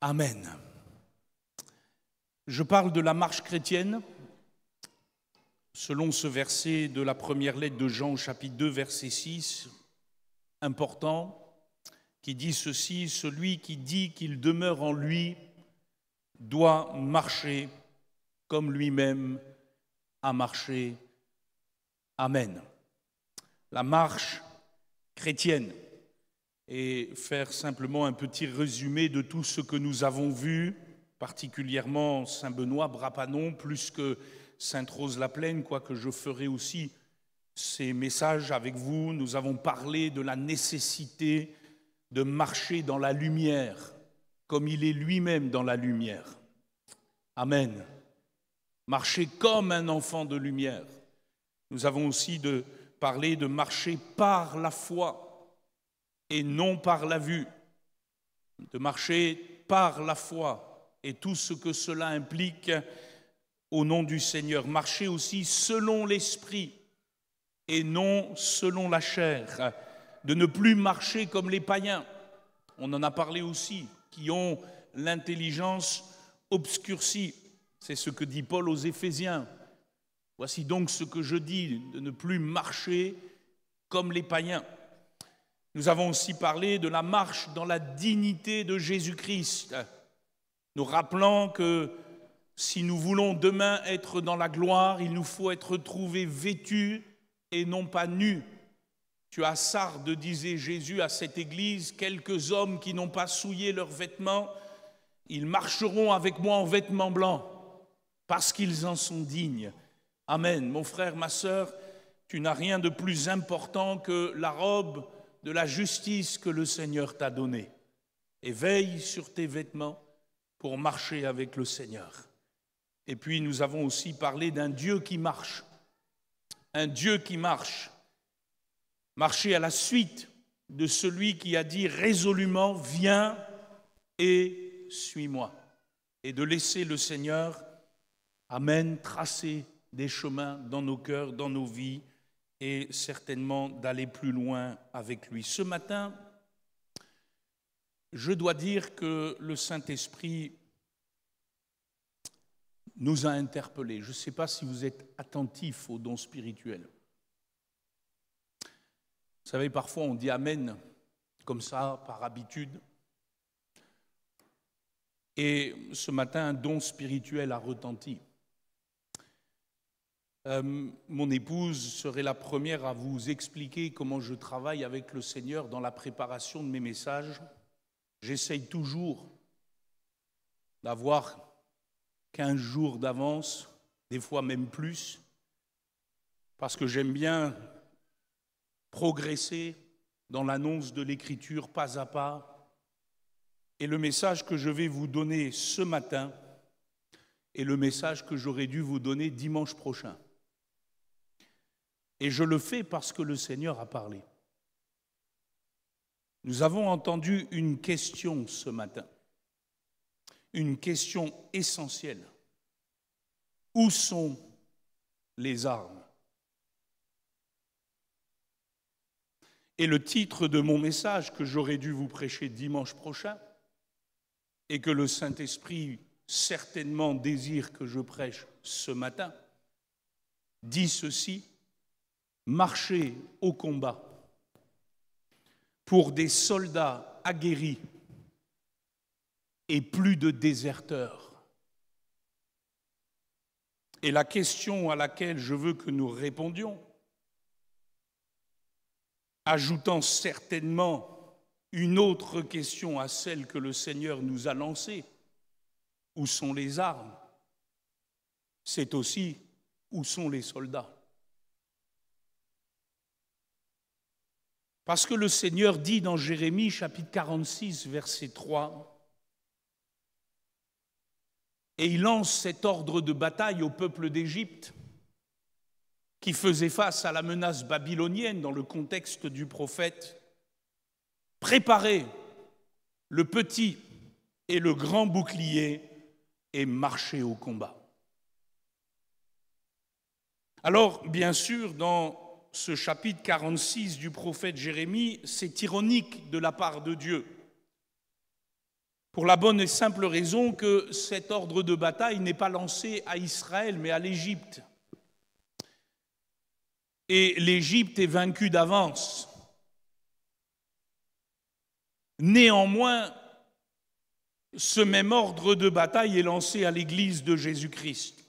Amen. Je parle de la marche chrétienne selon ce verset de la première lettre de Jean, chapitre 2, verset 6, important, qui dit ceci: celui qui dit qu'il demeure en lui doit marcher comme lui-même a marché. Amen. La marche chrétienne, et faire simplement un petit résumé de tout ce que nous avons vu, particulièrement Saint-Benoît, Brapanon, plus que Sainte-Rose-la-Plaine, quoique je ferai aussi ces messages avec vous. Nous avons parlé de la nécessité de marcher dans la lumière, comme il est lui-même dans la lumière. Amen. Marcher comme un enfant de lumière. Nous avons aussi parlé de marcher par la foi et non par la vue. De marcher par la foi et tout ce que cela implique au nom du Seigneur. Marcher aussi selon l'esprit et non selon la chair. De ne plus marcher comme les païens. On en a parlé aussi, qui ont l'intelligence obscurcie. C'est ce que dit Paul aux Éphésiens. Voici donc ce que je dis, de ne plus marcher comme les païens. Nous avons aussi parlé de la marche dans la dignité de Jésus-Christ, nous rappelant que si nous voulons demain être dans la gloire, il nous faut être trouvés vêtus et non pas nus. Tu as Sardes, disait Jésus à cette église, quelques hommes qui n'ont pas souillé leurs vêtements, ils marcheront avec moi en vêtements blancs, parce qu'ils en sont dignes. Amen. Mon frère, ma sœur, tu n'as rien de plus important que la robe de la justice que le Seigneur t'a donnée. Et veille sur tes vêtements pour marcher avec le Seigneur. Et puis nous avons aussi parlé d'un Dieu qui marche. Un Dieu qui marche. Marcher à la suite de celui qui a dit résolument, viens et suis-moi. Et de laisser le Seigneur, amen, tracer des chemins dans nos cœurs, dans nos vies, et certainement d'aller plus loin avec lui. Ce matin, je dois dire que le Saint-Esprit nous a interpellés. Je ne sais pas si vous êtes attentifs aux dons spirituels. Vous savez, parfois on dit amen, comme ça, par habitude. Et ce matin, un don spirituel a retenti. Mon épouse serait la première à vous expliquer comment je travaille avec le Seigneur dans la préparation de mes messages. J'essaye toujours d'avoir 15 jours d'avance, des fois même plus, parce que j'aime bien progresser dans l'annonce de l'Écriture pas à pas. Et le message que je vais vous donner ce matin est le message que j'aurais dû vous donner dimanche prochain. Et je le fais parce que le Seigneur a parlé. Nous avons entendu une question ce matin, une question essentielle. Où sont les armes? Et le titre de mon message que j'aurais dû vous prêcher dimanche prochain et que le Saint-Esprit certainement désire que je prêche ce matin, dit ceci: marcher au combat pour des soldats aguerris et plus de déserteurs. Et la question à laquelle je veux que nous répondions, ajoutant certainement une autre question à celle que le Seigneur nous a lancée, où sont les armes? C'est aussi où sont les soldats? Parce que le Seigneur dit dans Jérémie, chapitre 46, verset 3, et il lance cet ordre de bataille au peuple d'Égypte qui faisait face à la menace babylonienne dans le contexte du prophète: préparez le petit et le grand bouclier et marchez au combat. Alors, bien sûr, dans ce chapitre 46 du prophète Jérémie, c'est ironique de la part de Dieu. pour la bonne et simple raison que cet ordre de bataille n'est pas lancé à Israël, mais à l'Égypte. Et l'Égypte est vaincue d'avance. Néanmoins, ce même ordre de bataille est lancé à l'Église de Jésus-Christ.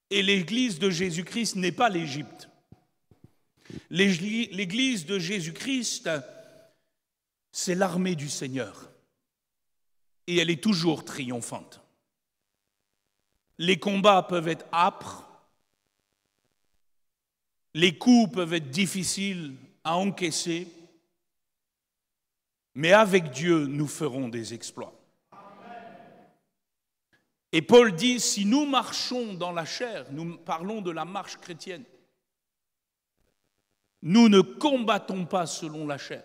Et l'Église de Jésus-Christ n'est pas l'Égypte. L'Église de Jésus-Christ, c'est l'armée du Seigneur. Et elle est toujours triomphante. Les combats peuvent être âpres, les coups peuvent être difficiles à encaisser, mais avec Dieu, nous ferons des exploits. Et Paul dit, si nous marchons dans la chair, nous parlons de la marche chrétienne, nous ne combattons pas selon la chair,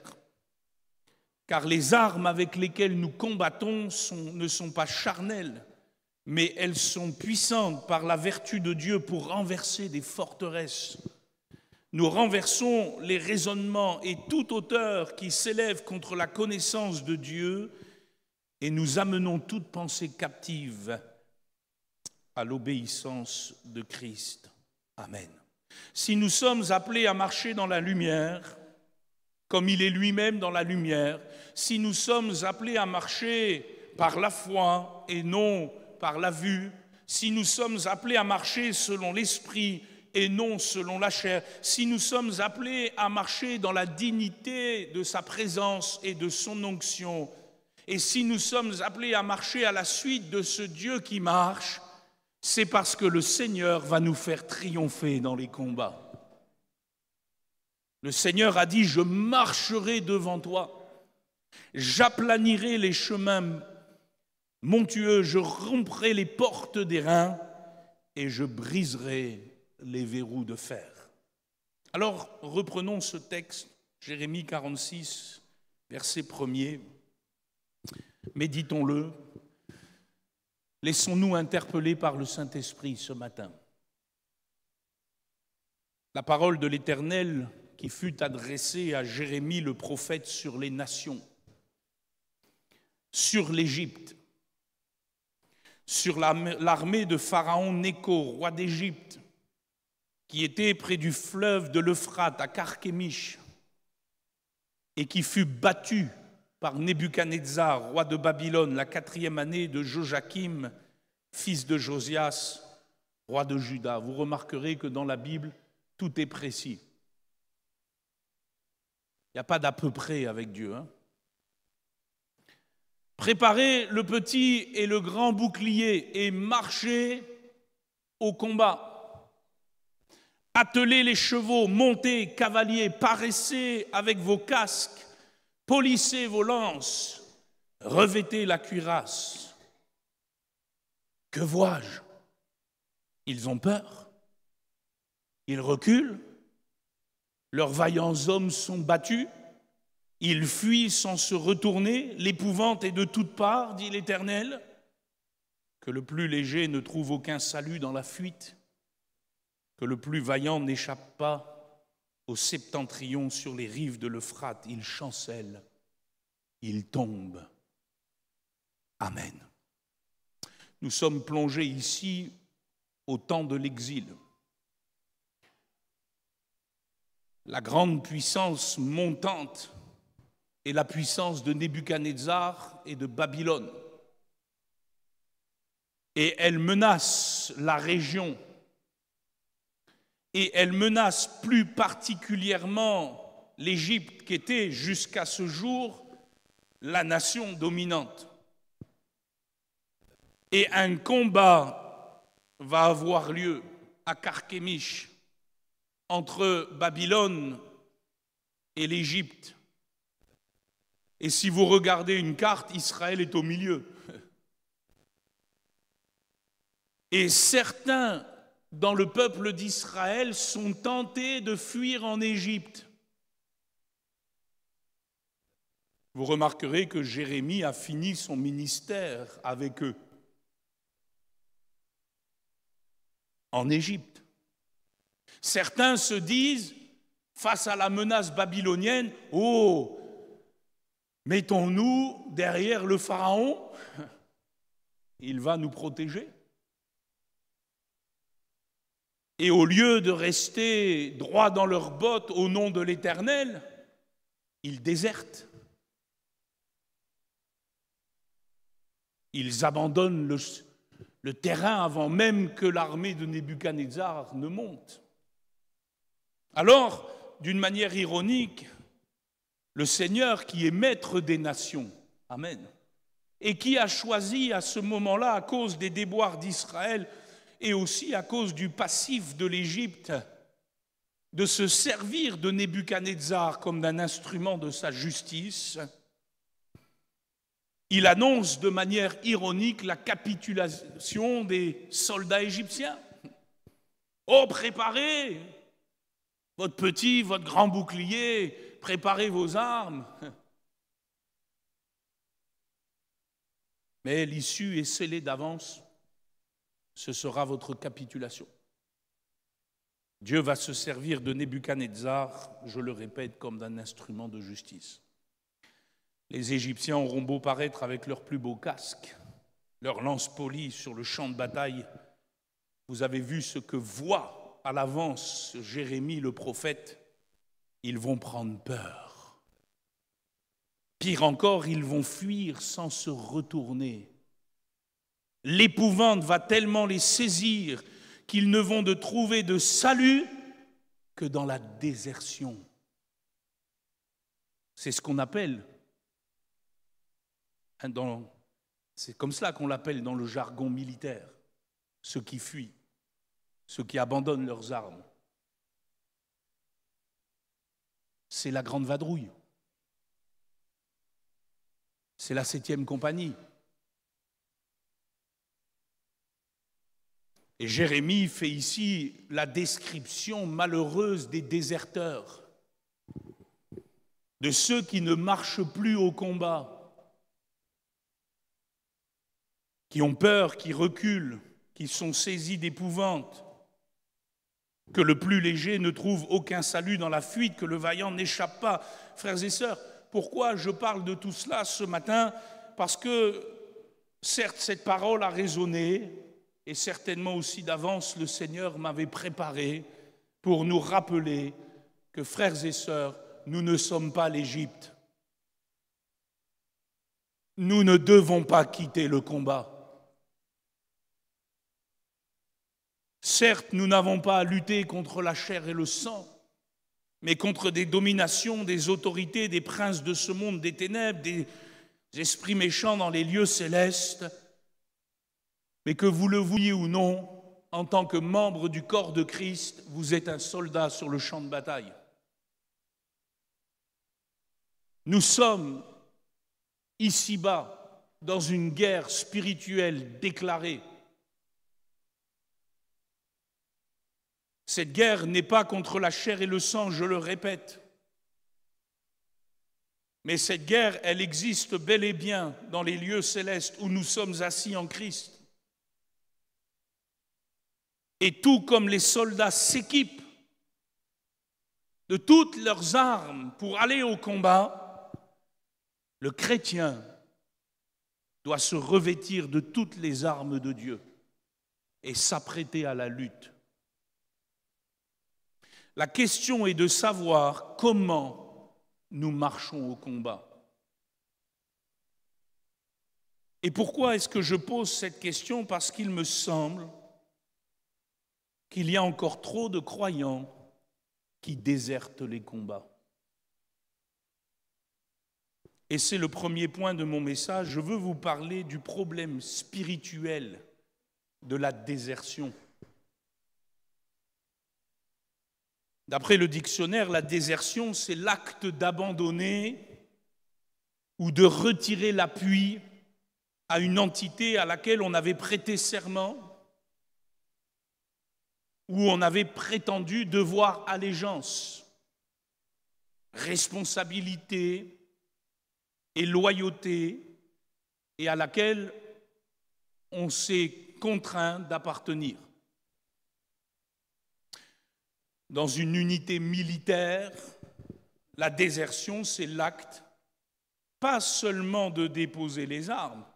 car les armes avec lesquelles nous combattons ne sont pas charnelles, mais elles sont puissantes par la vertu de Dieu pour renverser des forteresses. Nous renversons les raisonnements et toute hauteur qui s'élève contre la connaissance de Dieu et nous amenons toute pensée captive à l'obéissance de Christ. Amen. Si nous sommes appelés à marcher dans la lumière, comme il est lui-même dans la lumière, si nous sommes appelés à marcher par la foi et non par la vue, si nous sommes appelés à marcher selon l'esprit et non selon la chair, si nous sommes appelés à marcher dans la dignité de sa présence et de son onction, et si nous sommes appelés à marcher à la suite de ce Dieu qui marche, c'est parce que le Seigneur va nous faire triompher dans les combats. Le Seigneur a dit, je marcherai devant toi, j'aplanirai les chemins montueux, je romprai les portes d'airain et je briserai les verrous de fer. Alors, reprenons ce texte, Jérémie 46, verset 1er. Méditons-le. Laissons-nous interpeller par le Saint-Esprit ce matin. La parole de l'Éternel qui fut adressée à Jérémie le prophète sur les nations, sur l'Égypte, sur l'armée de Pharaon Nécho, roi d'Égypte, qui était près du fleuve de l'Euphrate à Carchemish et qui fut battu par Nebuchadnezzar, roi de Babylone, la 4e année de Joachim, fils de Josias, roi de Juda. Vous remarquerez que dans la Bible, tout est précis. Il n'y a pas d'à peu près avec Dieu. Préparez le petit et le grand bouclier et marchez au combat. Attelez les chevaux, montez, cavaliers, paraissez avec vos casques, polissez vos lances, revêtez la cuirasse. Que vois-je? Ils ont peur, ils reculent, leurs vaillants hommes sont battus, ils fuient sans se retourner, l'épouvante est de toutes parts, dit l'Éternel. Que le plus léger ne trouve aucun salut dans la fuite, que le plus vaillant n'échappe pas au septentrion sur les rives de l'Euphrate. Il chancelle, il tombe. Amen. Nous sommes plongés ici au temps de l'exil. La grande puissance montante est la puissance de Nebuchadnezzar et de Babylone. Et elle menace la région. Et elle menace plus particulièrement l'Égypte, qui était jusqu'à ce jour la nation dominante. Et un combat va avoir lieu à Carchemish entre Babylone et l'Égypte. Et si vous regardez une carte, Israël est au milieu. Et certains dans le peuple d'Israël sont tentés de fuir en Égypte. Vous remarquerez que Jérémie a fini son ministère avec eux en Égypte. Certains se disent, face à la menace babylonienne, « Oh, Mettons-nous derrière le Pharaon, il va nous protéger. Et au lieu de rester droit dans leurs bottes au nom de l'Éternel, ils désertent. Ils abandonnent le terrain avant même que l'armée de Nebuchadnezzar ne monte. Alors, d'une manière ironique, le Seigneur qui est maître des nations, amen, et qui a choisi à ce moment-là, à cause des déboires d'Israël et aussi à cause du passif de l'Égypte, de se servir de Nebuchadnezzar comme d'un instrument de sa justice, il annonce de manière ironique la capitulation des soldats égyptiens. Oh, préparez votre grand bouclier, préparez vos armes. Mais l'issue est scellée d'avance, ce sera votre capitulation. Dieu va se servir de Nebuchadnezzar, je le répète, comme d'un instrument de justice. Les Égyptiens auront beau paraître avec leurs plus beaux casques, leurs lances polies sur le champ de bataille. Vous avez vu ce que voit à l'avance Jérémie le prophète. Ils vont prendre peur. Pire encore, ils vont fuir sans se retourner. L'épouvante va tellement les saisir qu'ils ne vont de trouver de salut que dans la désertion. C'est ce qu'on appelle, c'est comme cela qu'on l'appelle dans le jargon militaire, ceux qui fuient, ceux qui abandonnent leurs armes. C'est la grande vadrouille. C'est la 7e compagnie. Et Jérémie fait ici la description malheureuse des déserteurs, de ceux qui ne marchent plus au combat, qui ont peur, qui reculent, qui sont saisis d'épouvante, que le plus léger ne trouve aucun salut dans la fuite, que le vaillant n'échappe pas. Frères et sœurs, pourquoi je parle de tout cela ce matin? Parce que, certes, cette parole a résonné, et certainement aussi d'avance, le Seigneur m'avait préparé pour nous rappeler que, frères et sœurs, nous ne sommes pas l'Égypte. Nous ne devons pas quitter le combat. Certes, nous n'avons pas à lutter contre la chair et le sang, mais contre des dominations, des autorités, des princes de ce monde, des ténèbres, des esprits méchants dans les lieux célestes. Mais que vous le vouliez ou non, en tant que membre du corps de Christ, vous êtes un soldat sur le champ de bataille. Nous sommes ici-bas dans une guerre spirituelle déclarée. Cette guerre n'est pas contre la chair et le sang, je le répète. Mais cette guerre, elle existe bel et bien dans les lieux célestes où nous sommes assis en Christ. Et tout comme les soldats s'équipent de toutes leurs armes pour aller au combat, le chrétien doit se revêtir de toutes les armes de Dieu et s'apprêter à la lutte. La question est de savoir comment nous marchons au combat. Et pourquoi est-ce que je pose cette question? Parce qu'il me semble qu'il y a encore trop de croyants qui désertent les combats. Et c'est le premier point de mon message. Je veux vous parler du problème spirituel de la désertion. D'après le dictionnaire, la désertion, c'est l'acte d'abandonner ou de retirer l'appui à une entité à laquelle on avait prêté serment, où on avait prétendu devoir allégeance, responsabilité et loyauté, et à laquelle on s'est contraint d'appartenir. Dans une unité militaire, la désertion, c'est l'acte pas seulement de déposer les armes,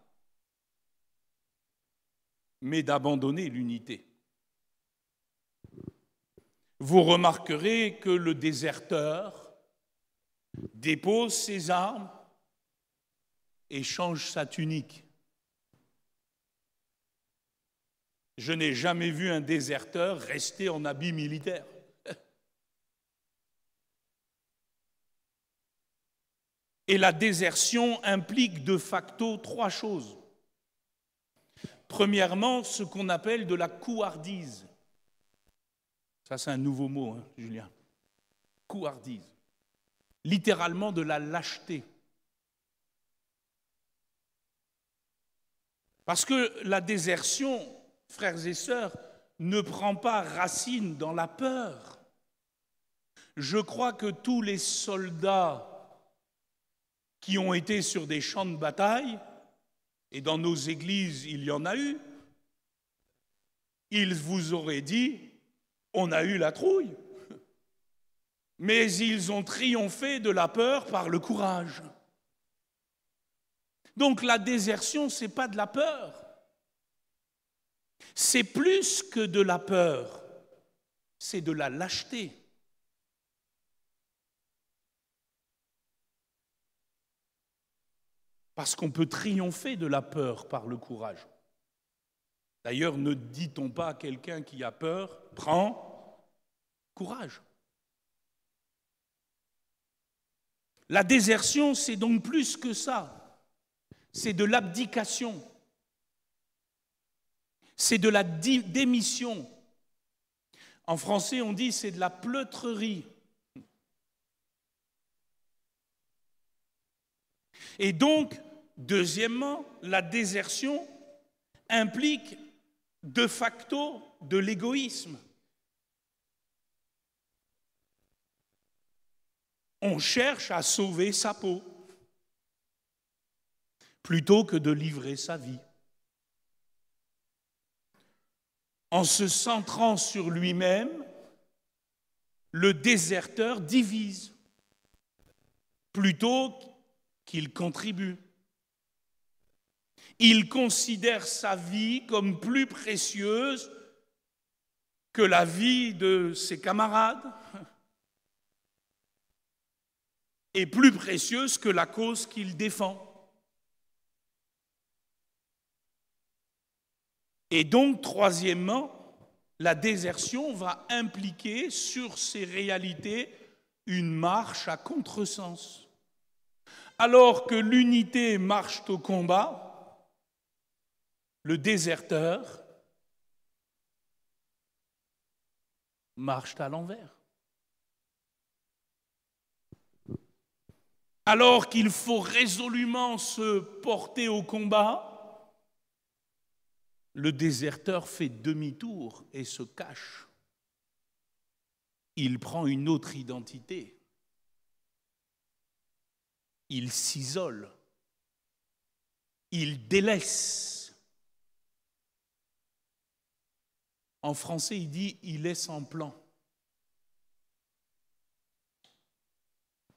mais d'abandonner l'unité. Vous remarquerez que le déserteur dépose ses armes et change sa tunique. Je n'ai jamais vu un déserteur rester en habit militaire. Et la désertion implique de facto 3 choses. Premièrement, ce qu'on appelle de la couardise. Ça, c'est un nouveau mot, hein, Julien. Couardise. Littéralement de la lâcheté. Parce que la désertion, frères et sœurs, ne prend pas racine dans la peur. Je crois que tous les soldats qui ont été sur des champs de bataille, et dans nos églises il y en a eu, ils vous auraient dit « on a eu la trouille ». Mais ils ont triomphé de la peur par le courage. Donc la désertion, ce n'est pas de la peur. C'est plus que de la peur, c'est de la lâcheté. Parce qu'on peut triompher de la peur par le courage. D'ailleurs, ne dit-on pas à quelqu'un qui a peur, prends courage. La désertion, c'est donc plus que ça. C'est de l'abdication. C'est de la démission. En français, on dit c'est de la pleutrerie. Et donc, deuxièmement, la désertion implique de facto de l'égoïsme. On cherche à sauver sa peau plutôt que de livrer sa vie. En se centrant sur lui-même, le déserteur divise plutôt qu'il contribue. Il considère sa vie comme plus précieuse que la vie de ses camarades et plus précieuse que la cause qu'il défend. Et donc, troisièmement, la désertion va impliquer sur ces réalités une marche à contresens. Alors que l'unité marche au combat, le déserteur marche à l'envers. Alors qu'il faut résolument se porter au combat, le déserteur fait demi-tour et se cache. Il prend une autre identité. Il s'isole. Il délaisse. En français, il dit « il laisse en plan ».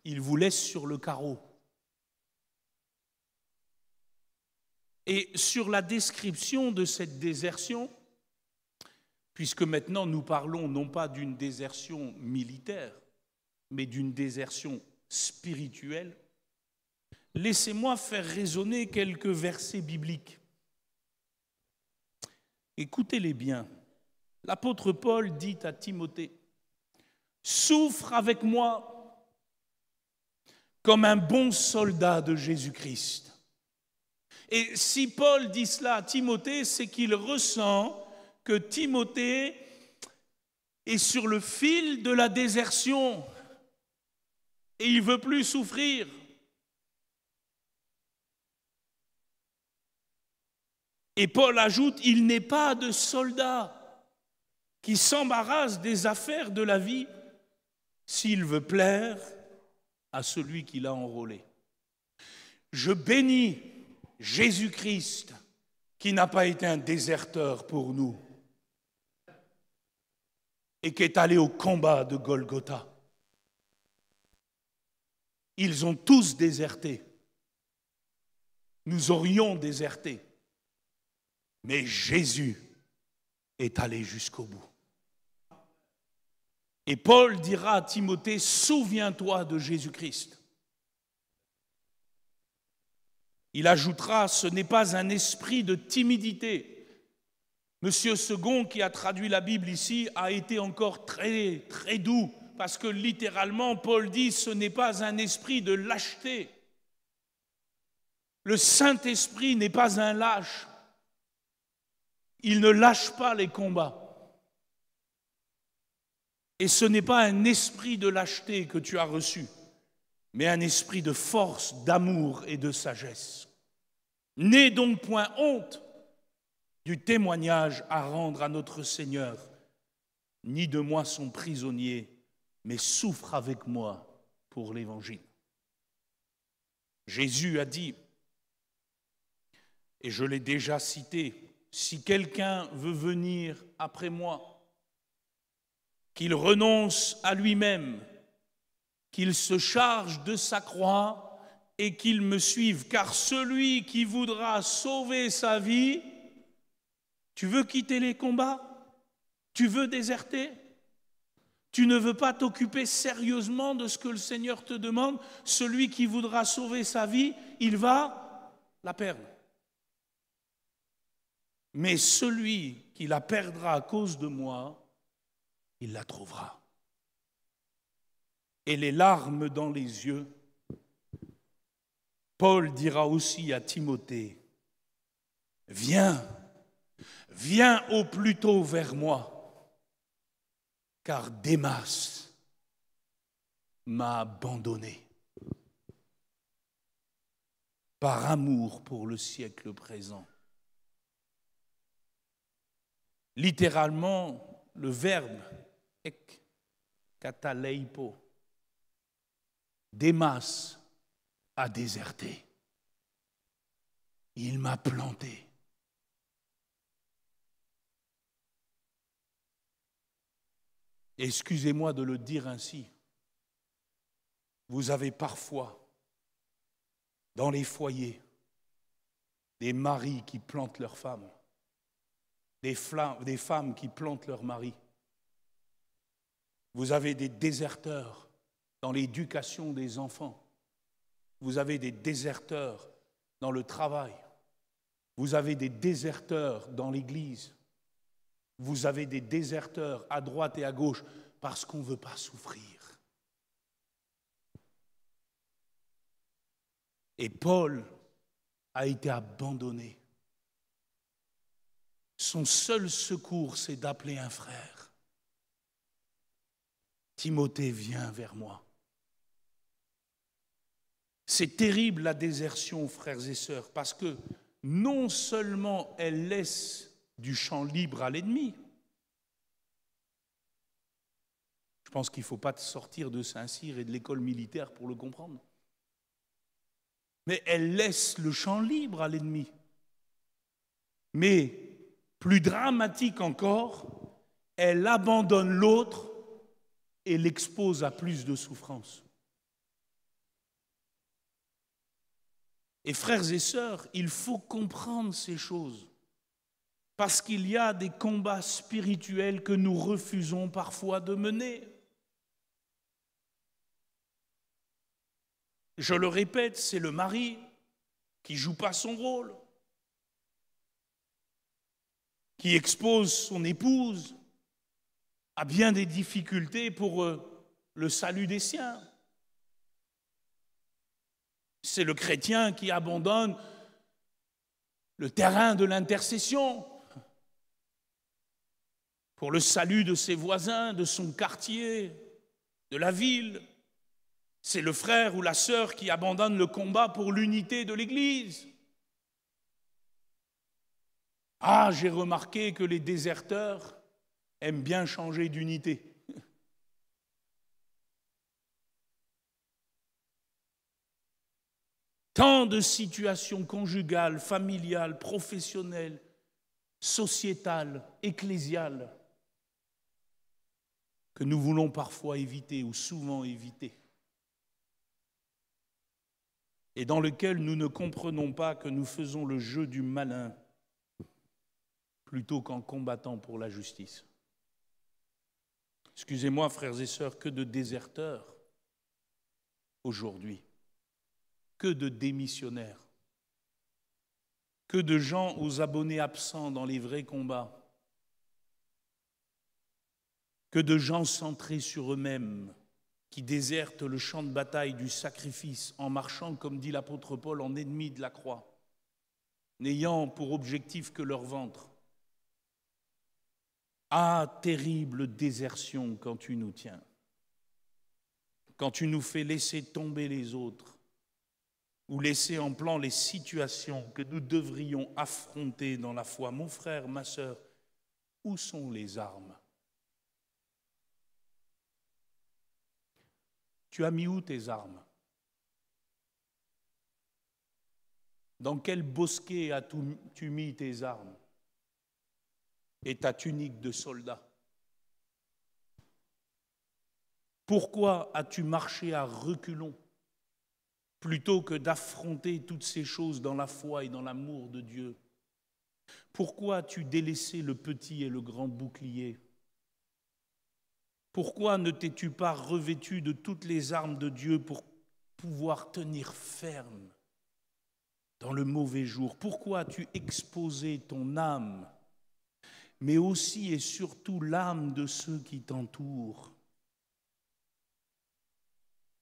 Il vous laisse sur le carreau. Et sur la description de cette désertion, puisque maintenant nous parlons non pas d'une désertion militaire, mais d'une désertion spirituelle, laissez-moi faire résonner quelques versets bibliques. Écoutez-les bien. L'apôtre Paul dit à Timothée, « Souffre avec moi comme un bon soldat de Jésus-Christ. » Et si Paul dit cela à Timothée, c'est qu'il ressent que Timothée est sur le fil de la désertion et il ne veut plus souffrir. Et Paul ajoute, il n'est pas de soldat qui s'embarrasse des affaires de la vie s'il veut plaire à celui qui l'a enrôlé. Je bénis Jésus-Christ qui n'a pas été un déserteur pour nous et qui est allé au combat de Golgotha. Ils ont tous déserté, nous aurions déserté. Mais Jésus est allé jusqu'au bout. Et Paul dira à Timothée, souviens-toi de Jésus-Christ. Il ajoutera, ce n'est pas un esprit de timidité. Monsieur Second, qui a traduit la Bible ici, a été encore très, très doux, parce que littéralement, Paul dit, ce n'est pas un esprit de lâcheté. Le Saint-Esprit n'est pas un lâche. Il ne lâche pas les combats. Et ce n'est pas un esprit de lâcheté que tu as reçu, mais un esprit de force, d'amour et de sagesse. N'aie donc point honte du témoignage à rendre à notre Seigneur, ni de moi son prisonnier, mais souffre avec moi pour l'Évangile. Jésus a dit, et je l'ai déjà cité, si quelqu'un veut venir après moi, qu'il renonce à lui-même, qu'il se charge de sa croix et qu'il me suive. Car celui qui voudra sauver sa vie, tu veux quitter les combats? Tu veux déserter? Tu ne veux pas t'occuper sérieusement de ce que le Seigneur te demande? Celui qui voudra sauver sa vie, il va la perdre. Mais celui qui la perdra à cause de moi, il la trouvera. Et les larmes dans les yeux, Paul dira aussi à Timothée, viens au plus tôt vers moi, car Démas m'a abandonné par amour pour le siècle présent. Littéralement, le verbe ek kataleipo, Démas a déserté. Il m'a planté. Excusez-moi de le dire ainsi. Vous avez parfois, dans les foyers, des maris qui plantent leurs femmes, des femmes qui plantent leurs maris. Vous avez des déserteurs dans l'éducation des enfants. Vous avez des déserteurs dans le travail. Vous avez des déserteurs dans l'Église. Vous avez des déserteurs à droite et à gauche parce qu'on ne veut pas souffrir. Et Paul a été abandonné. Son seul secours, c'est d'appeler un frère. Timothée, viens vers moi. C'est terrible la désertion, frères et sœurs, parce que non seulement elle laisse du champ libre à l'ennemi, je pense qu'il ne faut pas sortir de Saint-Cyr et de l'école militaire pour le comprendre, mais elle laisse le champ libre à l'ennemi. Mais plus dramatique encore, elle abandonne l'autre et l'expose à plus de souffrance. Et frères et sœurs, il faut comprendre ces choses, parce qu'il y a des combats spirituels que nous refusons parfois de mener. Je le répète, c'est le mari qui ne joue pas son rôle, qui expose son épouse à bien des difficultés pour le salut des siens. C'est le chrétien qui abandonne le terrain de l'intercession pour le salut de ses voisins, de son quartier, de la ville. C'est le frère ou la sœur qui abandonne le combat pour l'unité de l'Église. Ah, j'ai remarqué que les déserteurs aiment bien changer d'unité. Tant de situations conjugales, familiales, professionnelles, sociétales, ecclésiales, que nous voulons parfois éviter ou souvent éviter. et dans lequel nous ne comprenons pas que nous faisons le jeu du malin plutôt qu'en combattant pour la justice. Excusez-moi, frères et sœurs, que de déserteurs aujourd'hui, que de démissionnaires, que de gens aux abonnés absents dans les vrais combats, que de gens centrés sur eux-mêmes, qui désertent le champ de bataille du sacrifice en marchant, comme dit l'apôtre Paul, en ennemi de la croix, n'ayant pour objectif que leur ventre. Ah, terrible désertion quand tu nous tiens, quand tu nous fais laisser tomber les autres ou laisser en plan les situations que nous devrions affronter dans la foi. Mon frère, ma sœur, où sont les armes? Tu as mis où tes armes? Dans quel bosquet as-tu mis tes armes et ta tunique de soldat? Pourquoi as-tu marché à reculons plutôt que d'affronter toutes ces choses dans la foi et dans l'amour de Dieu? Pourquoi as-tu délaissé le petit et le grand bouclier? Pourquoi ne t'es-tu pas revêtu de toutes les armes de Dieu pour pouvoir tenir ferme dans le mauvais jour? Pourquoi as-tu exposé ton âme, mais aussi et surtout l'âme de ceux qui t'entourent,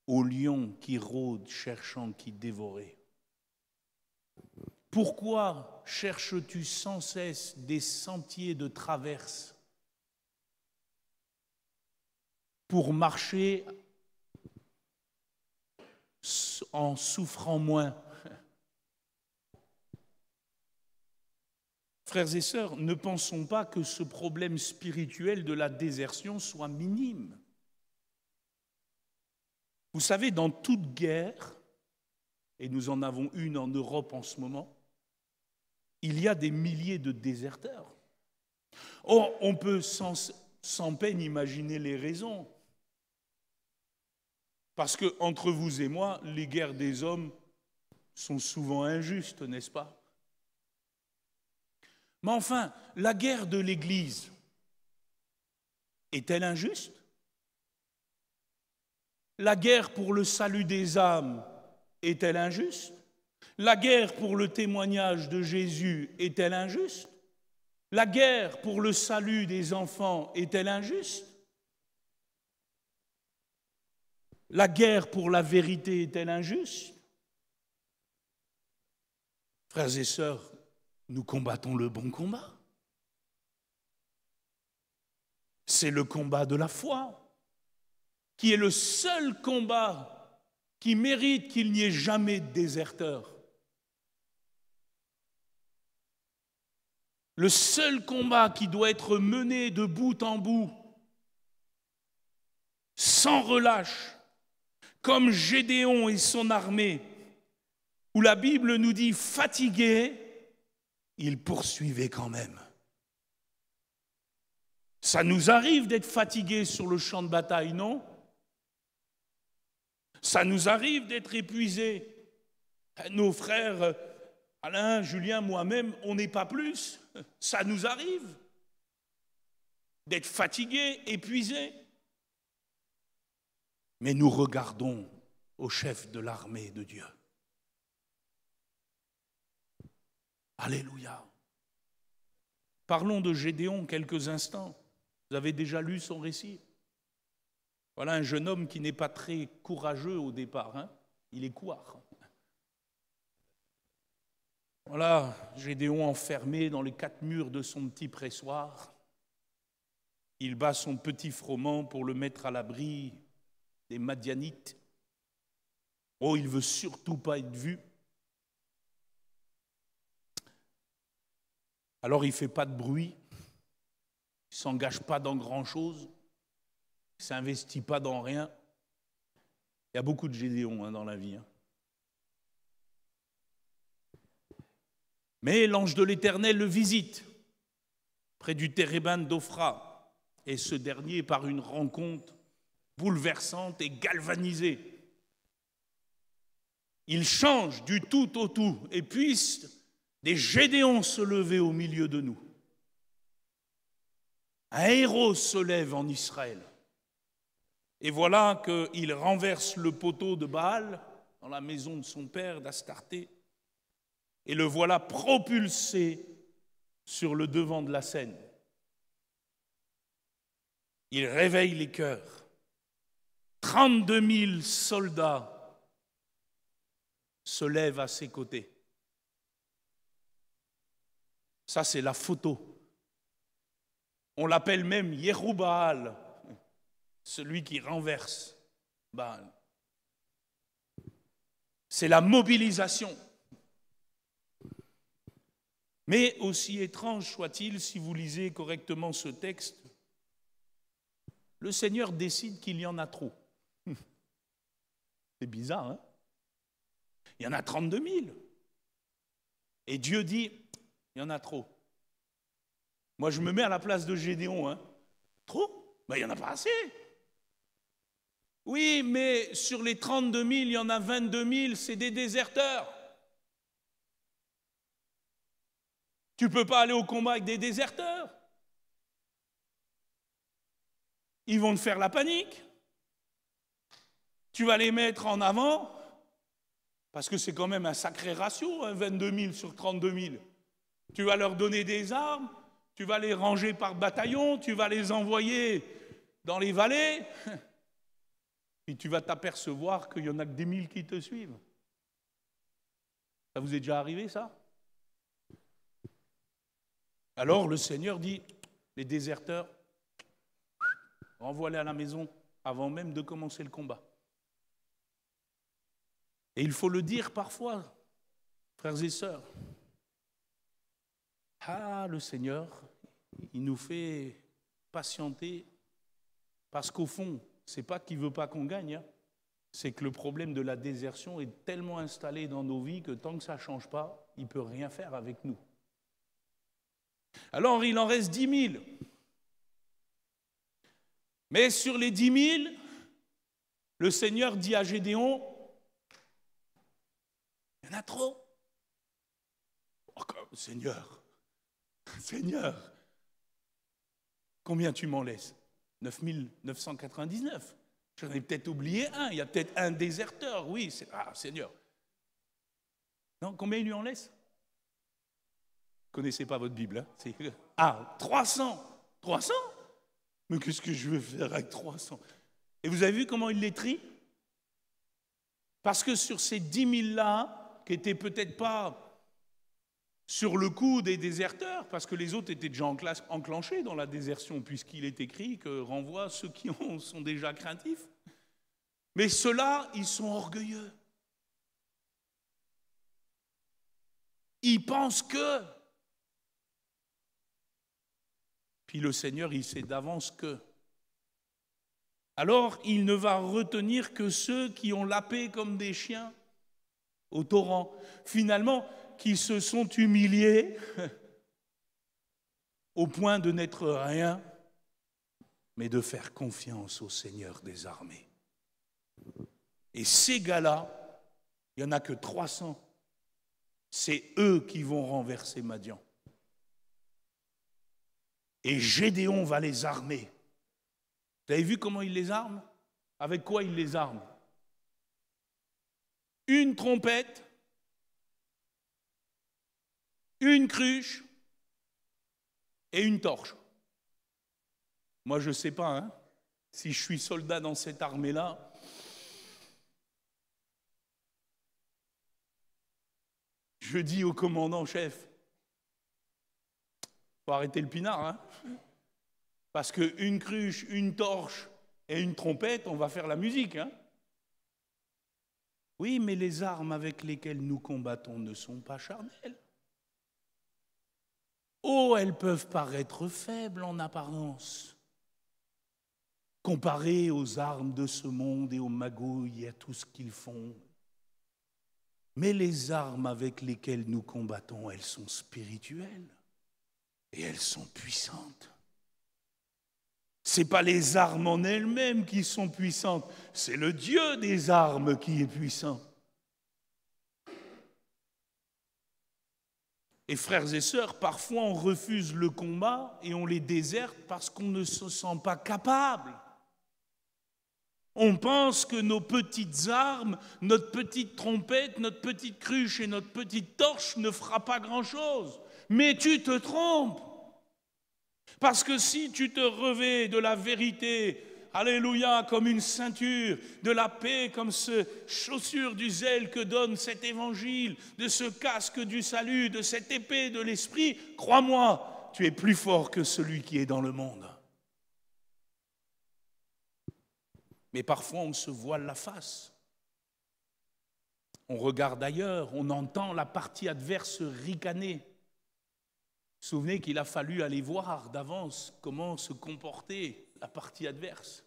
au lion qui rôde cherchant qui dévorer? Pourquoi cherches-tu sans cesse des sentiers de traverse pour marcher en souffrant moins? Frères et sœurs, ne pensons pas que ce problème spirituel de la désertion soit minime. Vous savez, dans toute guerre, et nous en avons une en Europe en ce moment, il y a des milliers de déserteurs. Or, on peut sans peine imaginer les raisons. Parce que, entre vous et moi, les guerres des hommes sont souvent injustes, n'est-ce pas? Mais enfin, la guerre de l'Église est-elle injuste? La guerre pour le salut des âmes est-elle injuste? La guerre pour le témoignage de Jésus est-elle injuste? La guerre pour le salut des enfants est-elle injuste? La guerre pour la vérité est-elle injuste? Frères et sœurs, nous combattons le bon combat. C'est le combat de la foi, qui est le seul combat qui mérite qu'il n'y ait jamais de déserteurs. Le seul combat qui doit être mené de bout en bout, sans relâche, comme Gédéon et son armée, où la Bible nous dit fatigués, ils poursuivaient quand même. Ça nous arrive d'être fatigués sur le champ de bataille, non? Ça nous arrive d'être épuisés. Nos frères, Alain, Julien, moi-même, on n'est pas plus. Ça nous arrive d'être fatigués, épuisés. Mais nous regardons au chef de l'armée de Dieu. Alléluia. Parlons de Gédéon quelques instants. Vous avez déjà lu son récit. Voilà un jeune homme qui n'est pas très courageux au départ, hein. Il est couard. Voilà, Gédéon enfermé dans les 4 murs de son petit pressoir. Il bat son petit froment pour le mettre à l'abri des Madianites. Oh, il ne veut surtout pas être vu. Alors il ne fait pas de bruit, il ne s'engage pas dans grand-chose, il ne s'investit pas dans rien. Il y a beaucoup de Gédéon dans la vie. Mais l'ange de l'Éternel le visite près du térébinthe d'Ophra, et ce dernier, par une rencontre bouleversante et galvanisée, il change du tout au tout et puisse des Gédéons se lever au milieu de nous. Un héros se lève en Israël. Et voilà qu'il renverse le poteau de Baal dans la maison de son père, d'Astarté, et le voilà propulsé sur le devant de la scène. Il réveille les cœurs. 32 000 soldats se lèvent à ses côtés. Ça, c'est la photo. On l'appelle même Yerubbaal, celui qui renverse Baal. C'est la mobilisation. Mais aussi étrange soit-il, si vous lisez correctement ce texte, le Seigneur décide qu'il y en a trop. C'est bizarre, hein? Il y en a 32 000. Et Dieu dit, il y en a trop. Moi, je me mets à la place de Gédéon. Hein. Trop? Ben, il n'y en a pas assez. Oui, mais sur les 32 000, il y en a 22 000, c'est des déserteurs. Tu ne peux pas aller au combat avec des déserteurs. Ils vont te faire la panique. Tu vas les mettre en avant, parce que c'est quand même un sacré ratio, hein, 22 000 sur 32 000. Tu vas leur donner des armes, tu vas les ranger par bataillon, tu vas les envoyer dans les vallées, et tu vas t'apercevoir qu'il n'y en a que des 1000 qui te suivent. Ça vous est déjà arrivé, ça? Alors le Seigneur dit, les déserteurs, renvoie-les à la maison avant même de commencer le combat. Et il faut le dire parfois, frères et sœurs. Ah, le Seigneur, il nous fait patienter parce qu'au fond, ce n'est pas qu'il ne veut pas qu'on gagne, hein. C'est que le problème de la désertion est tellement installé dans nos vies que tant que ça ne change pas, il ne peut rien faire avec nous. Alors, il en reste 10 000. Mais sur les 10 000, le Seigneur dit à Gédéon, il y en a trop. Oh, Seigneur, combien tu m'en laisses? 9 999. J'en ai peut-être oublié un. Il y a peut-être un déserteur. Oui, Seigneur. Non, combien il lui en laisse? Vous ne connaissez pas votre Bible. Hein? 300. 300? Mais qu'est-ce que je veux faire avec 300? Et vous avez vu comment il les trie? Parce que sur ces 10 000 là, qui n'étaient peut-être pas sur le coup des déserteurs, parce que les autres étaient déjà enclenchés dans la désertion, puisqu'il est écrit que renvoie ceux qui sont déjà craintifs. Mais ceux-là, ils sont orgueilleux. Ils pensent que... Puis le Seigneur, il sait d'avance que... Alors, il ne va retenir que ceux qui ont lapé comme des chiens au torrent. Finalement, qui se sont humiliés au point de n'être rien, mais de faire confiance au Seigneur des armées. Et ces gars-là, il n'y en a que 300. C'est eux qui vont renverser Madian. Et Gédéon va les armer. Vous avez vu comment il les arme? Avec quoi il les arme? Une trompette, une cruche et une torche. Moi, je ne sais pas, hein, si je suis soldat dans cette armée-là, je dis au commandant-chef, il faut arrêter le pinard, hein, parce qu'une cruche, une torche et une trompette, on va faire la musique. Hein. Oui, mais les armes avec lesquelles nous combattons ne sont pas charnelles. Oh, elles peuvent paraître faibles en apparence, comparées aux armes de ce monde et aux magouilles et à tout ce qu'ils font. Mais les armes avec lesquelles nous combattons, elles sont spirituelles et elles sont puissantes. Ce n'est pas les armes en elles-mêmes qui sont puissantes, c'est le Dieu des armes qui est puissant. Et frères et sœurs, parfois on refuse le combat et on les déserte parce qu'on ne se sent pas capable. On pense que nos petites armes, notre petite trompette, notre petite cruche et notre petite torche ne fera pas grand-chose. Mais tu te trompes. Parce que si tu te revêts de la vérité, alléluia, comme une ceinture, de la paix comme ce chaussure du zèle que donne cet évangile, de ce casque du salut, de cette épée de l'esprit, crois-moi, tu es plus fort que celui qui est dans le monde. Mais parfois on se voile la face. On regarde ailleurs, on entend la partie adverse ricaner. Souvenez qu'il a fallu aller voir d'avance comment se comportait la partie adverse.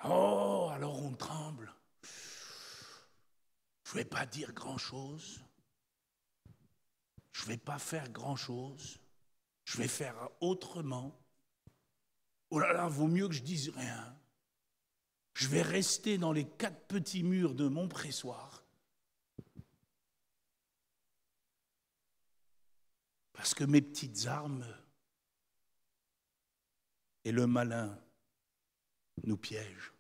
Oh, alors on tremble. Je ne vais pas dire grand-chose. Je ne vais pas faire grand-chose. Je vais faire autrement. Oh là là, vaut mieux que je dise rien. Je vais rester dans les 4 petits murs de mon pressoir. Parce que mes petites armes et le malin nous piègent.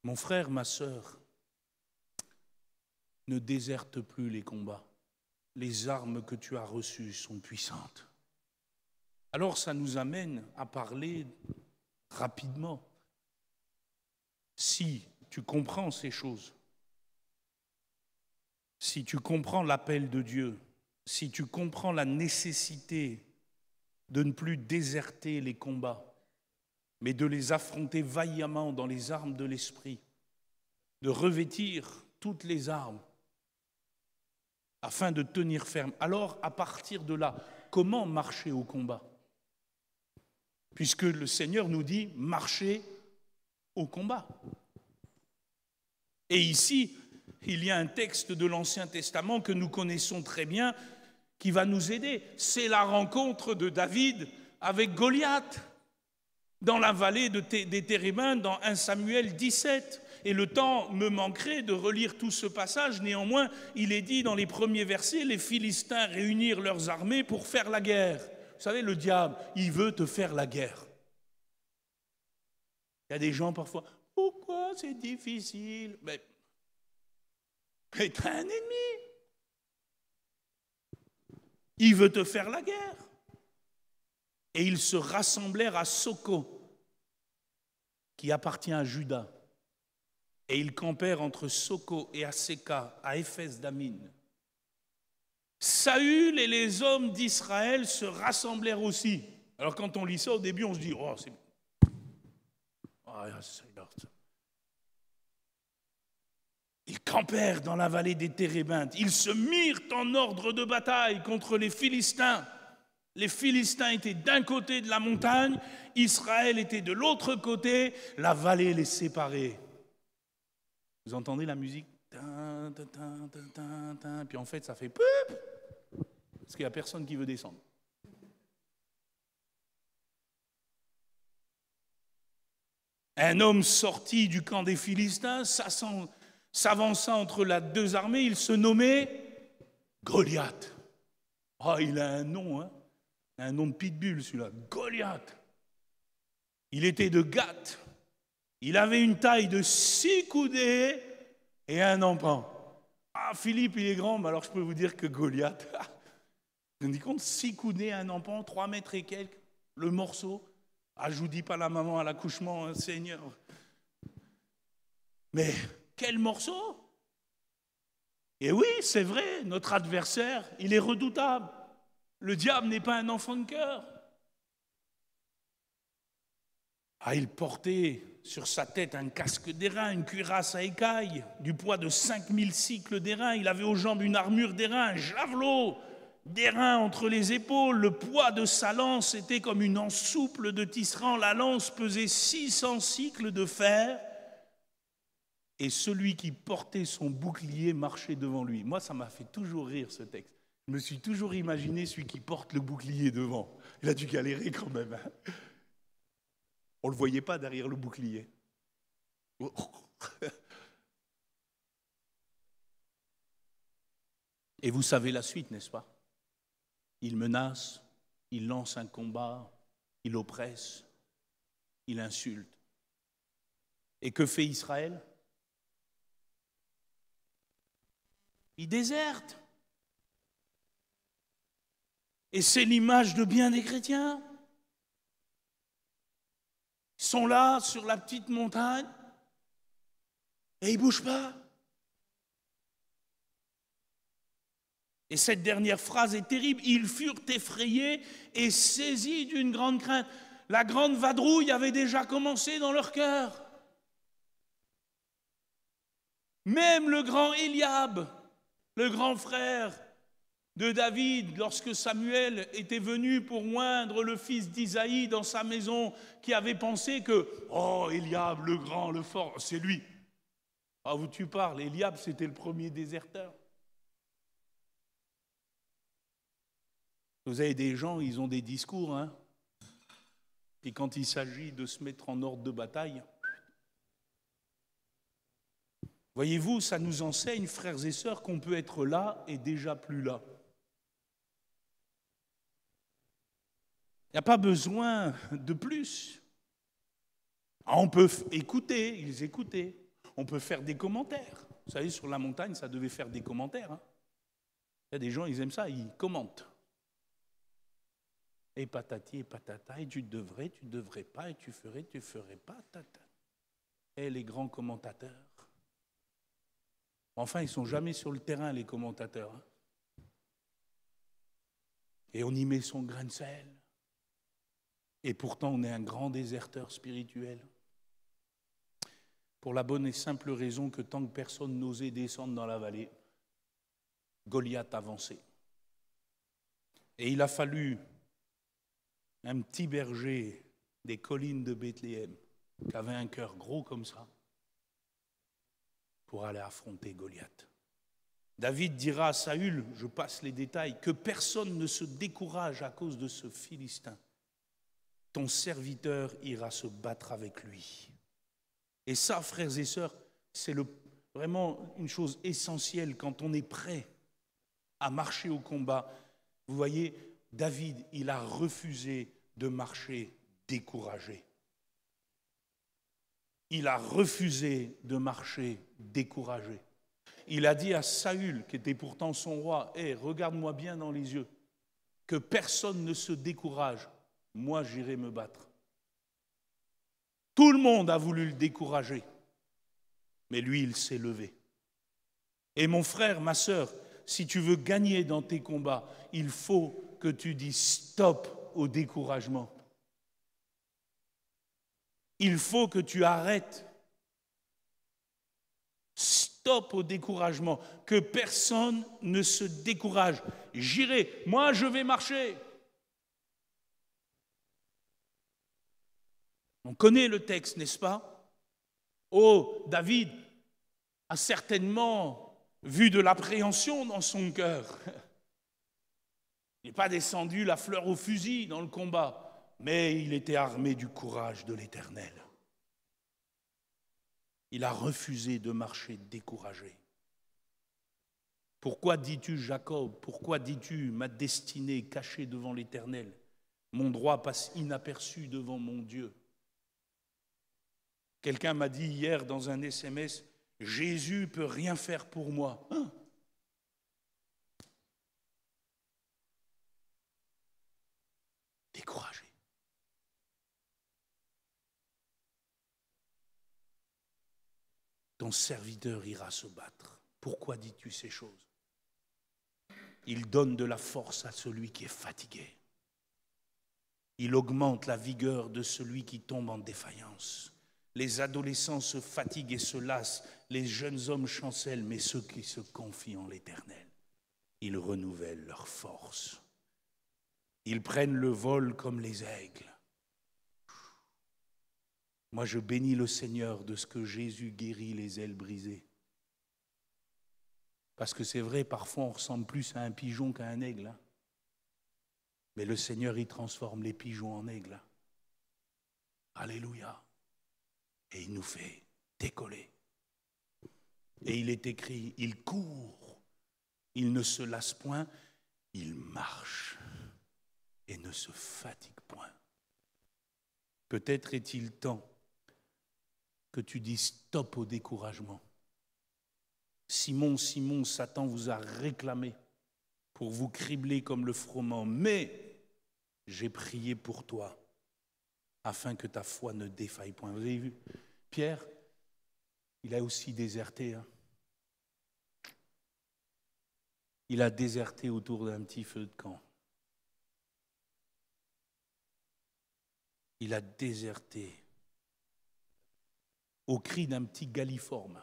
Mon frère, ma sœur, ne déserte plus les combats. Les armes que tu as reçues sont puissantes. Alors ça nous amène à parler rapidement. Si tu comprends ces choses, si tu comprends l'appel de Dieu, si tu comprends la nécessité de ne plus déserter les combats, mais de les affronter vaillamment dans les armes de l'esprit, de revêtir toutes les armes afin de tenir ferme. Alors, à partir de là, comment marcher au combat ? Puisque le Seigneur nous dit « marchez au combat ». Et ici, il y a un texte de l'Ancien Testament que nous connaissons très bien qui va nous aider. C'est la rencontre de David avec Goliath dans la vallée des Térébintes, dans 1 Samuel 17. Et le temps me manquerait de relire tout ce passage. Néanmoins, il est dit dans les premiers versets, les Philistins réunirent leurs armées pour faire la guerre. Vous savez, le diable, il veut te faire la guerre. Il y a des gens parfois, pourquoi c'est difficile ? Mais t'as un ennemi. Il veut te faire la guerre. Et ils se rassemblèrent à Soko, qui appartient à Juda. Et ils campèrent entre Soko et Aseka, à Éphès d'Amine. Saül et les hommes d'Israël se rassemblèrent aussi. Alors quand on lit ça, au début, on se dit, oh, c'est... Ils campèrent dans la vallée des Térébintes. Ils se mirent en ordre de bataille contre les Philistins. Les Philistins étaient d'un côté de la montagne, Israël était de l'autre côté, la vallée les séparait. Vous entendez la musique ? Puis en fait, ça fait poup, parce qu'il n'y a personne qui veut descendre. Un homme sorti du camp des Philistins, s'avança entre les deux armées, il se nommait Goliath. Ah, il a un nom, hein, un nom de pitbull celui-là, Goliath. Il était de Gath. Il avait une taille de 6 coudées et un empan. Ah, Philippe, il est grand, mais alors je peux vous dire que Goliath, vous vous rendez compte, 6 coudées, un empan, 3 mètres et quelques, le morceau. Ah, je vous dis pas la maman à l'accouchement, hein, Seigneur. Mais quel morceau! Et oui, c'est vrai, notre adversaire, il est redoutable. Le diable n'est pas un enfant de cœur. Ah, il portait sur sa tête un casque d'airain, une cuirasse à écailles, du poids de 5000 cycles d'airain. Il avait aux jambes une armure d'airain, un javelot d'airain entre les épaules. Le poids de sa lance était comme une anse souple de tisserand. La lance pesait 600 cycles de fer. Et celui qui portait son bouclier marchait devant lui. Moi, ça m'a fait toujours rire, ce texte. Je me suis toujours imaginé celui qui porte le bouclier devant. Il a dû galérer quand même. Hein. On ne le voyait pas derrière le bouclier. Et vous savez la suite, n'est-ce pas? Il menace, il lance un combat, il oppresse, il insulte. Et que fait Israël? Il déserte. Et c'est l'image de bien des chrétiens. Ils sont là, sur la petite montagne, et ils ne bougent pas. Et cette dernière phrase est terrible. Ils furent effrayés et saisis d'une grande crainte. La grande vadrouille avait déjà commencé dans leur cœur. Même le grand Eliab, le grand frère de David, lorsque Samuel était venu pour oindre le fils d'Isaïe dans sa maison, qui avait pensé que « Oh, Eliab, le grand, le fort, c'est lui ». Ah, où tu parles, Eliab, c'était le premier déserteur. Vous avez des gens, ils ont des discours, hein. Et quand il s'agit de se mettre en ordre de bataille, voyez-vous, ça nous enseigne, frères et sœurs, qu'on peut être là et déjà plus là. Il n'y a pas besoin de plus. Ah, on peut écouter, ils écoutaient. On peut faire des commentaires. Vous savez, sur la montagne, ça devait faire des commentaires. Hein. Il y a des gens, ils aiment ça, ils commentent. Et patati et patata, et tu devrais pas, et tu ferais pas, tata. Et les grands commentateurs. Enfin, ils ne sont jamais sur le terrain, les commentateurs. Hein. Et on y met son grain de sel. Et pourtant, on est un grand déserteur spirituel. Pour la bonne et simple raison que tant que personne n'osait descendre dans la vallée, Goliath avançait. Et il a fallu un petit berger des collines de Bethléem, qui avait un cœur gros comme ça, pour aller affronter Goliath. David dira à Saül, je passe les détails, que personne ne se décourage à cause de ce Philistin. Ton serviteur ira se battre avec lui. Et ça, frères et sœurs, c'est vraiment une chose essentielle quand on est prêt à marcher au combat. Vous voyez, David, il a refusé de marcher découragé. Il a refusé de marcher découragé. Il a dit à Saül, qui était pourtant son roi, « Hé, regarde-moi bien dans les yeux, que personne ne se décourage, moi j'irai me battre. » Tout le monde a voulu le décourager, mais lui, il s'est levé. Et mon frère, ma sœur, si tu veux gagner dans tes combats, il faut que tu dises stop au découragement. Il faut que tu arrêtes. Stop au découragement. Que personne ne se décourage. J'irai. Moi, je vais marcher. On connaît le texte, n'est-ce pas? Oh, David a certainement vu de l'appréhension dans son cœur. Il n'est pas descendu la fleur au fusil dans le combat, mais il était armé du courage de l'Éternel. Il a refusé de marcher découragé. Pourquoi dis-tu, Jacob? Pourquoi dis-tu, ma destinée est cachée devant l'Éternel? Mon droit passe inaperçu devant mon Dieu. Quelqu'un m'a dit hier dans un SMS, Jésus ne peut rien faire pour moi. Hein? Découragé. Ton serviteur ira se battre. Pourquoi dis-tu ces choses? Il donne de la force à celui qui est fatigué. Il augmente la vigueur de celui qui tombe en défaillance. Les adolescents se fatiguent et se lassent, les jeunes hommes chancellent, mais ceux qui se confient en l'Éternel, ils renouvellent leur force. Ils prennent le vol comme les aigles. Moi, je bénis le Seigneur de ce que Jésus guérit les ailes brisées. Parce que c'est vrai, parfois on ressemble plus à un pigeon qu'à un aigle. Hein. Mais le Seigneur, il transforme les pigeons en aigles. Alléluia. Et il nous fait décoller. Et il est écrit, il court Il ne se lasse point, il marche et ne se fatigue point. Peut-être est-il temps que tu dises stop au découragement. Simon, Simon, Satan vous a réclamé pour vous cribler comme le froment, mais j'ai prié pour toi afin que ta foi ne défaille point. Vous avez vu, Pierre, il a aussi déserté. Il a déserté autour d'un petit feu de camp. Il a déserté au cri d'un petit galliforme.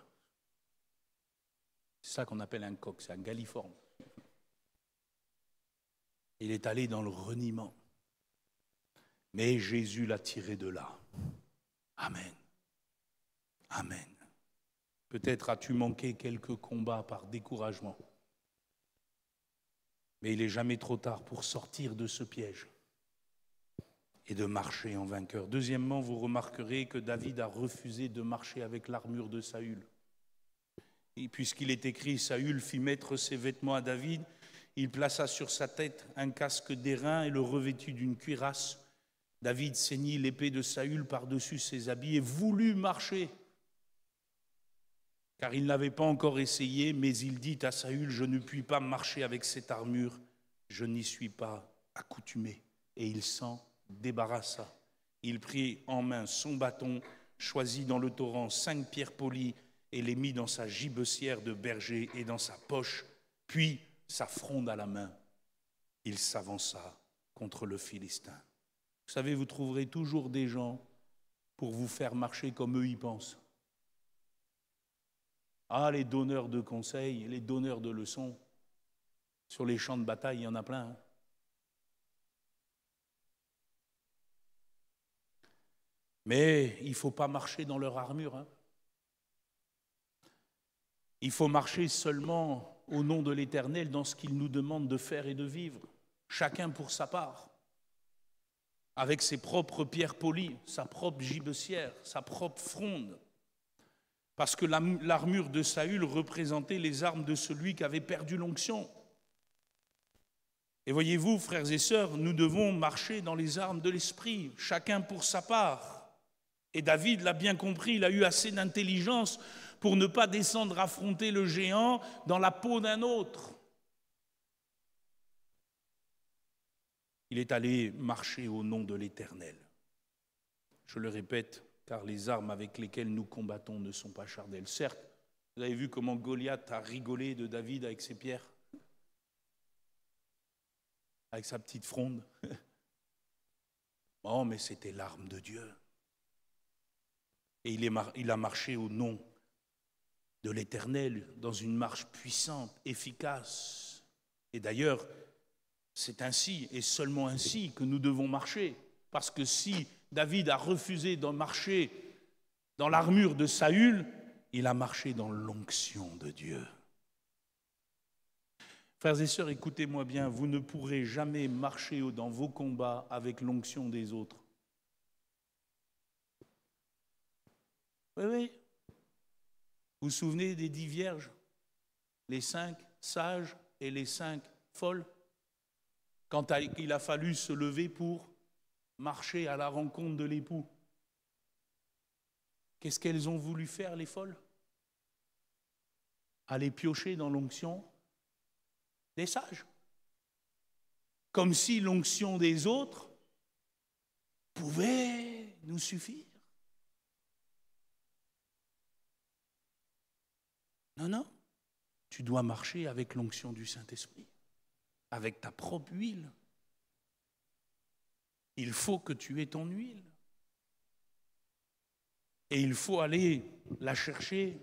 C'est ça qu'on appelle un coq, c'est un galliforme. Il est allé dans le reniement. Mais Jésus l'a tiré de là. Amen. Amen. Peut-être as-tu manqué quelques combats par découragement. Mais il n'est jamais trop tard pour sortir de ce piège et de marcher en vainqueur. Deuxièmement, vous remarquerez que David a refusé de marcher avec l'armure de Saül. Et puisqu'il est écrit, Saül fit mettre ses vêtements à David, il plaça sur sa tête un casque d'airain et le revêtit d'une cuirasse. David ceignit l'épée de Saül par-dessus ses habits et voulut marcher, car il n'avait pas encore essayé, mais il dit à Saül, je ne puis pas marcher avec cette armure, je n'y suis pas accoutumé. Et il s'en débarrassa. Il prit en main son bâton, choisit dans le torrent 5 pierres polies et les mit dans sa gibecière de berger et dans sa poche, puis sa fronde à la main. Il s'avança contre le Philistin. Vous savez, vous trouverez toujours des gens pour vous faire marcher comme eux y pensent. Ah, les donneurs de conseils, les donneurs de leçons, sur les champs de bataille, il y en a plein. Mais il ne faut pas marcher dans leur armure. Il faut marcher seulement au nom de l'Éternel dans ce qu'il nous demande de faire et de vivre, chacun pour sa part, avec ses propres pierres polies, sa propre gibecière, sa propre fronde. Parce que l'armure de Saül représentait les armes de celui qui avait perdu l'onction. Et voyez-vous, frères et sœurs, nous devons marcher dans les armes de l'esprit, chacun pour sa part. Et David l'a bien compris, il a eu assez d'intelligence pour ne pas descendre affronter le géant dans la peau d'un autre. Il est allé marcher au nom de l'Éternel. Je le répète, car les armes avec lesquelles nous combattons ne sont pas charnelles. Certes, vous avez vu comment Goliath a rigolé de David avec ses pierres, avec sa petite fronde. Oh, mais c'était l'arme de Dieu. Et il a marché au nom de l'Éternel dans une marche puissante, efficace. Et d'ailleurs, c'est ainsi et seulement ainsi que nous devons marcher. Parce que si David a refusé de marcher dans l'armure de Saül, il a marché dans l'onction de Dieu. Frères et sœurs, écoutez-moi bien, vous ne pourrez jamais marcher dans vos combats avec l'onction des autres. Oui, oui. Vous vous souvenez des 10 vierges, les 5 sages et les 5 folles, quand il a fallu se lever pour marcher à la rencontre de l'époux? Qu'est-ce qu'elles ont voulu faire, les folles? Aller piocher dans l'onction des sages. Comme si l'onction des autres pouvait nous suffire. Non, non. Tu dois marcher avec l'onction du Saint-Esprit, avec ta propre huile. Il faut que tu aies ton huile. Et il faut aller la chercher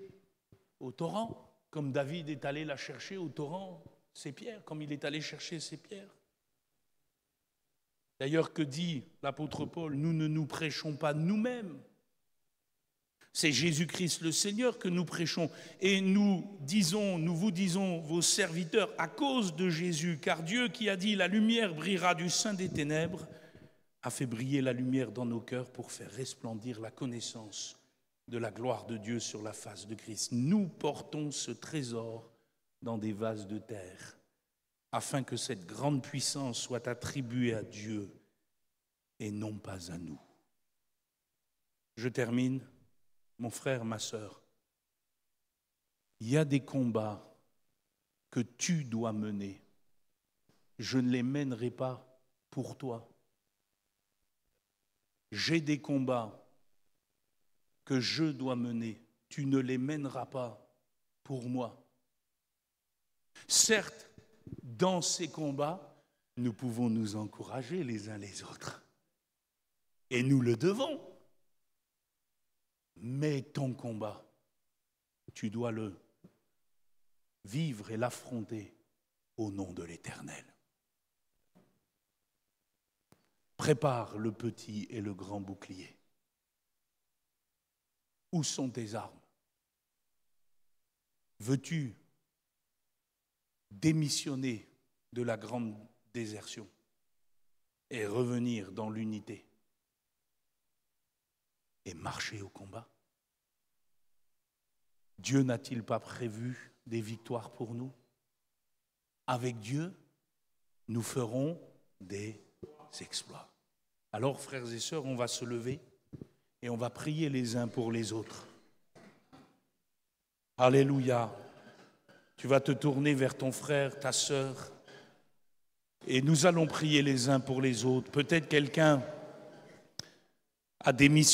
au torrent, comme David est allé la chercher au torrent, ses pierres, comme il est allé chercher ses pierres. D'ailleurs, que dit l'apôtre Paul? Nous ne nous prêchons pas nous-mêmes. C'est Jésus-Christ le Seigneur que nous prêchons. Et nous vous disons, vos serviteurs, à cause de Jésus, car Dieu qui a dit « La lumière brillera du sein des ténèbres », a fait briller la lumière dans nos cœurs pour faire resplendir la connaissance de la gloire de Dieu sur la face de Christ. Nous portons ce trésor dans des vases de terre, afin que cette grande puissance soit attribuée à Dieu et non pas à nous. Je termine, mon frère, ma sœur. Il y a des combats que tu dois mener. Je ne les mènerai pas pour toi. J'ai des combats que je dois mener. Tu ne les mèneras pas pour moi. Certes, dans ces combats, nous pouvons nous encourager les uns les autres. Et nous le devons. Mais ton combat, tu dois le vivre et l'affronter au nom de l'Éternel. Prépare le petit et le grand bouclier. Où sont tes armes? Veux-tu démissionner de la grande désertion et revenir dans l'unité et marcher au combat? Dieu n'a-t-il pas prévu des victoires pour nous? Avec Dieu, nous ferons des exploits. Alors, frères et sœurs, on va se lever et on va prier les uns pour les autres. Alléluia. Tu vas te tourner vers ton frère, ta sœur, et nous allons prier les uns pour les autres. Peut-être quelqu'un a des missions